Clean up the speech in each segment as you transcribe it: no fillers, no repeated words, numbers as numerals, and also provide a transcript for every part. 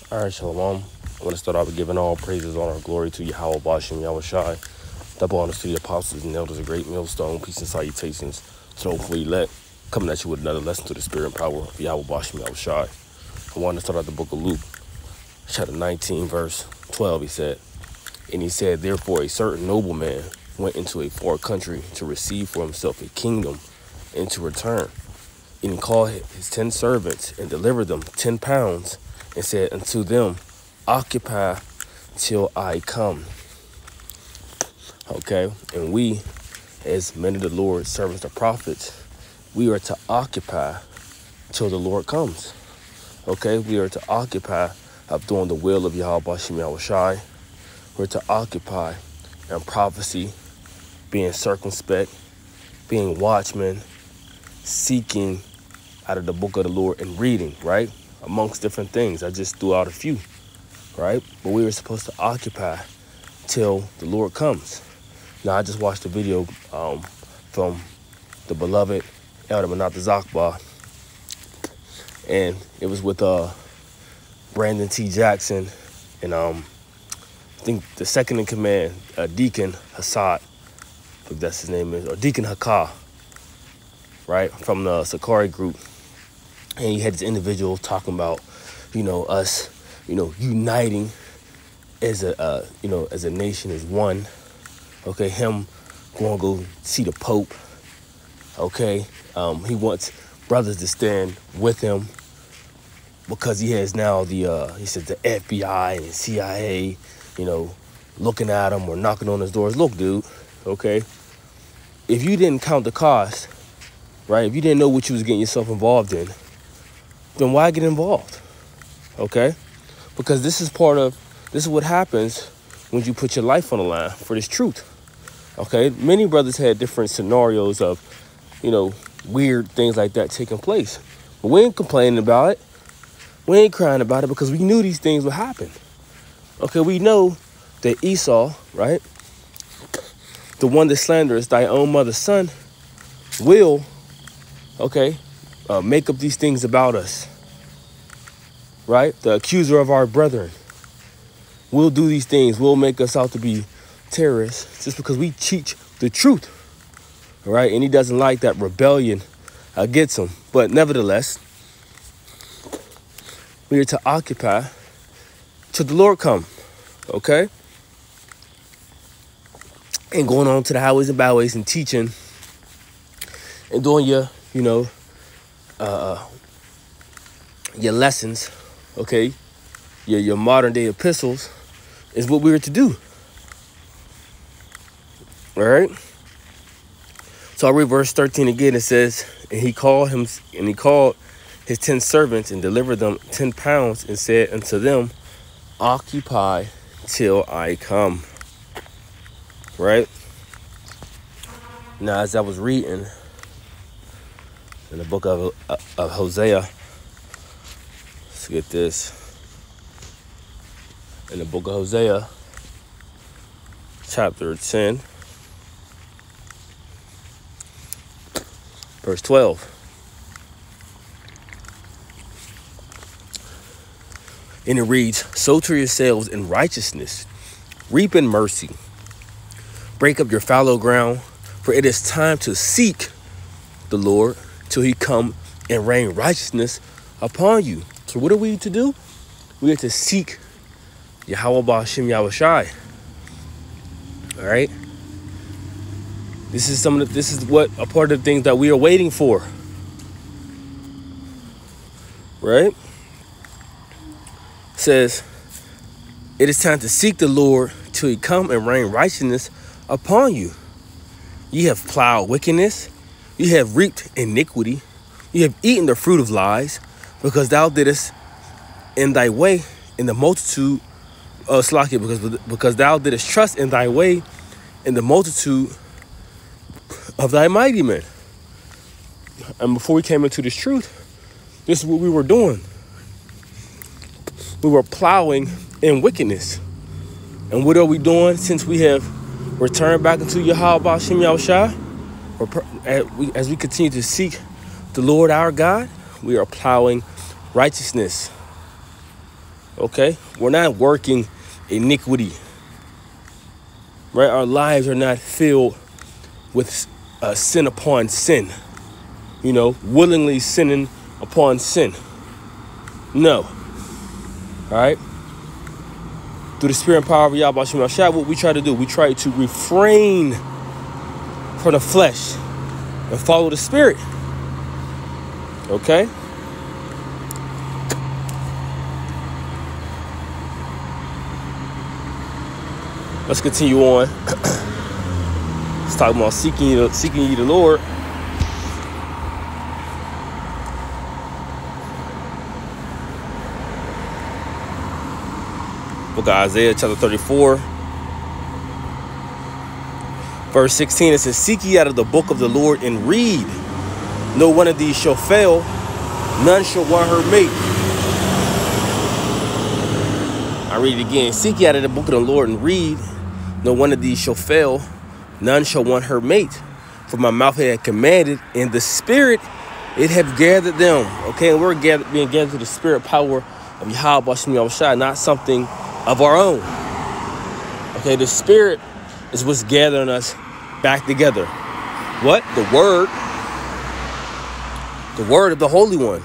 All right, Shalom. I want to start off with giving all praises, honor, and glory to Yahweh Bashem, Yahweh Shai. Double honors to the apostles and elders, a great millstone, peace and salutations. So hopefully let coming at you with another lesson to the spirit and power of Yahweh Bashem, Yahweh Shai. I want to start out the book of Luke, chapter 19, verse 12. He said, and he said, therefore a certain nobleman went into a far country to receive for himself a kingdom and to return. And he called his 10 servants and delivered them 10 pounds and said unto them, occupy till I come. Okay, and we, as men of the Lord, servants of prophets, we are to occupy till the Lord comes. Okay, we are to occupy of doing the will of Yahweh Bashem Yahweh Shai. We're to occupy in prophecy, being circumspect, being watchmen, seeking out of the book of the Lord and reading, right? Amongst different things. I just threw out a few, right? But we were supposed to occupy till the Lord comes. Now, I just watched a video from the beloved Elder Manata Zakba, and it was with Brandon T. Jackson and I think the second in command, Deacon Hassad, if that's his name is, or Deacon Hakah, right, from the Sakari group. And you had this individual talking about, us, uniting as a, as a nation as one. Okay, him going to go see the Pope. Okay, he wants brothers to stand with him because he has now he said the FBI and CIA, looking at him or knocking on his doors. Look, dude, okay, if you didn't count the cost, right, if you didn't know what you was getting yourself involved in, then why get involved? Okay? Because this is what happens when you put your life on the line for this truth. Okay? Many brothers had different scenarios of, weird things like that taking place. But we ain't complaining about it. We ain't crying about it because we knew these things would happen. Okay, we know that Esau, right, the one that slanders thy own mother's son, will, okay, make up these things about us, right? The accuser of our brethren will do these things, will make us out to be terrorists just because we teach the truth, right? And he doesn't like that rebellion against him. But nevertheless, we are to occupy till the Lord come, okay? And going on to the highways and byways and teaching and doing your, your lessons, okay, your modern day epistles is what we were to do. All right. So I'll read verse 13 again. It says, and he called his 10 servants and delivered them 10 pounds and said unto them, occupy till I come. Right. Now, as I was reading in the book of Hosea, let's get this. In the book of Hosea, chapter 10, verse 12. And it reads, sow to yourselves in righteousness, reap in mercy, break up your fallow ground, for it is time to seek the Lord till he come and rain righteousness upon you. So what are we to do? We are to seek Yahweh Bashem Yahweh Shai. All right. This is what a part of the things that we are waiting for. Right? It says, it is time to seek the Lord till he come and rain righteousness upon you. Ye have plowed wickedness, you have reaped iniquity, you have eaten the fruit of lies, because thou didst in thy way in the multitude of Slakia, because thou didst trust in thy way in the multitude of thy mighty men. And before we came into this truth, this is what we were doing. We were plowing in wickedness. And what are we doing since we have returned back into Yahweh Bashem Yahweh Shai? As we continue to seek the Lord our God, we are plowing righteousness. Okay? We're not working iniquity. Right? Our lives are not filled with sin upon sin. You know, willingly sinning upon sin. No. All right? Through the spirit and power of Yahweh Shem Shah, what we try to do, we try to refrain from the flesh and follow the spirit. Okay? Let's continue on. Let's talk about seeking ye the Lord. Book of Isaiah, chapter 34. Verse 16, it says, seek ye out of the book of the Lord and read. No one of these shall fail, none shall want her mate. I read it again. Seek ye out of the book of the Lord and read. No one of these shall fail, none shall want her mate. For my mouth had commanded, and the spirit it have gathered them. Okay, and we're being gathered to the spirit power of Yahweh Shem Yahushua, not something of our own. Okay, the spirit is what's gathering us back together. What? The word of the Holy One.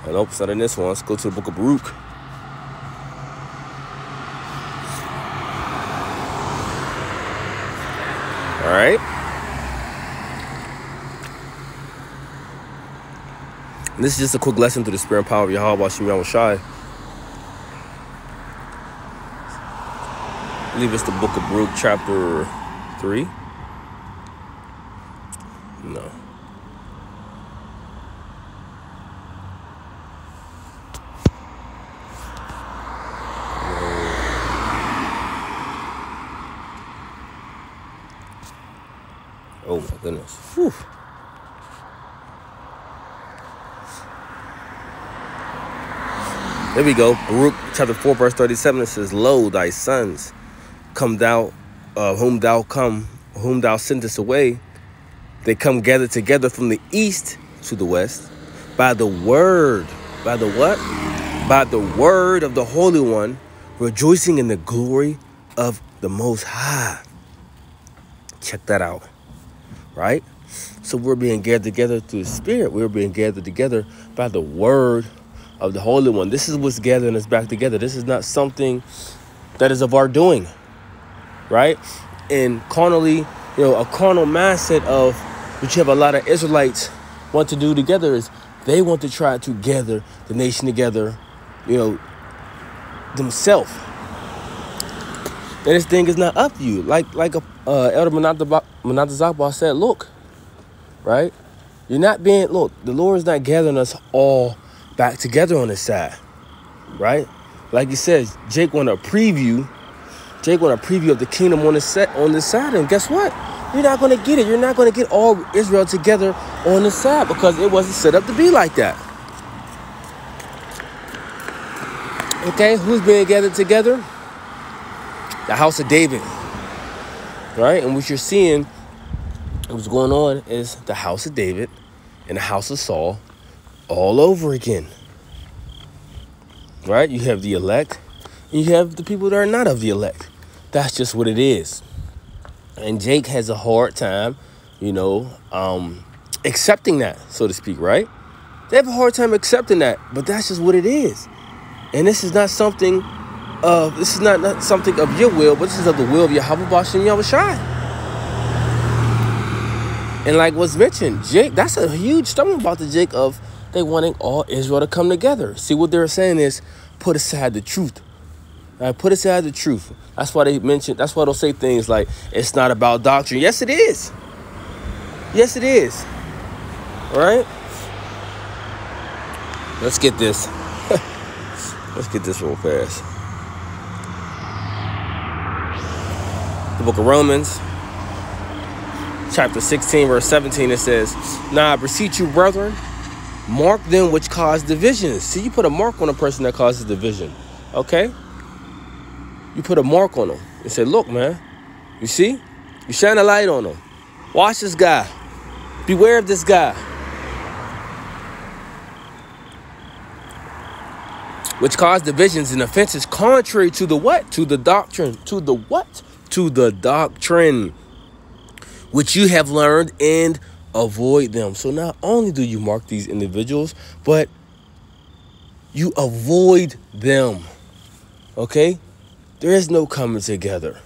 I nope, it's not in this one. Let's go to the book of Baruch. All right. And this is just a quick lesson through the spirit and power of Yahweh Shem Yahushua. I believe it's the book of Baruch, chapter 3. No. Oh my goodness. Whew. There we go. Baruch chapter 4, verse 37. It says, lo, thy sons come thou, whom thou sendest away. They come gathered together from the east to the west by the word. By the what? By the word of the Holy One, rejoicing in the glory of the Most High. Check that out. Right? So we're being gathered together through the Spirit. We're being gathered together by the word of the Holy One. This is what's gathering us back together. This is not something that is of our doing. Right? And carnally, a carnal mindset of what you have a lot of Israelites want to do together is they want to try to gather the nation together, themselves. And this thing is not up to you. Like Elder Menathe said, look, right? The Lord is not gathering us all back together on this side, right? Like he says, Jake want a preview of the kingdom on this side. And guess what? You're not going to get it. You're not going to get all Israel together on this side because it wasn't set up to be like that. Okay, who's being gathered together? The house of David, right? And what you're seeing, what's going on is the house of David and the house of Saul all over again, right? You have the elect and you have the people that are not of the elect. That's just what it is. And Jake has a hard time, accepting that, so to speak, right? They have a hard time accepting that, but that's just what it is. And this is not something something of your will, but this is of the will of Yahweh Bashem Yahushai. And like was mentioned, Jake, that's a huge stumbling block to Jake of they wanting all Israel to come together. See, what they're saying is put aside the truth. Right? Put aside the truth. That's why they'll say things like, it's not about doctrine. Yes, it is. Yes, it is. All right? Let's get this. Let's get this real fast. The book of Romans, chapter 16, verse 17, it says, now I beseech you, brethren, mark them which cause divisions. See, you put a mark on a person that causes division. Okay? You put a mark on them and say, look, man, you see? You shine a light on them. Watch this guy. Beware of this guy. which cause divisions and offenses contrary to the what? To the doctrine. To the what? To the doctrine which you have learned, and avoid them. So not only do you mark these individuals, but you avoid them. Okay? There is no coming together,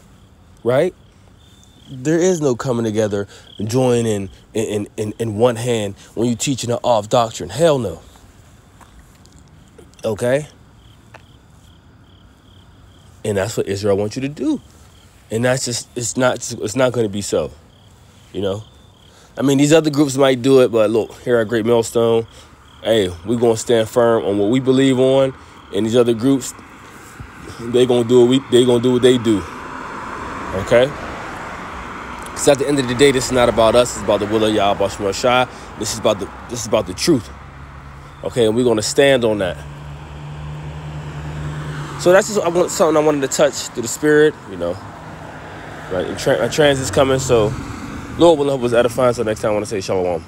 right? There is no coming together and joining in one hand when you're teaching an off doctrine. Hell no. Okay? And that's what Israel wants you to do. And that's just, it's not going to be so, you know? I mean, these other groups might do it, but look, here at Great Millstone, hey, we're going to stand firm on what we believe on. And these other groups, they're going to do what they do. Okay? Because at the end of the day, this is not about us. It's about the will of Yahweh Shema Shai. This is about the truth. Okay, and we're going to stand on that. So that's just something I wanted to touch through the spirit, you know. Right, and transit's coming, so Lord will help us edify. So next time I want to say shalom.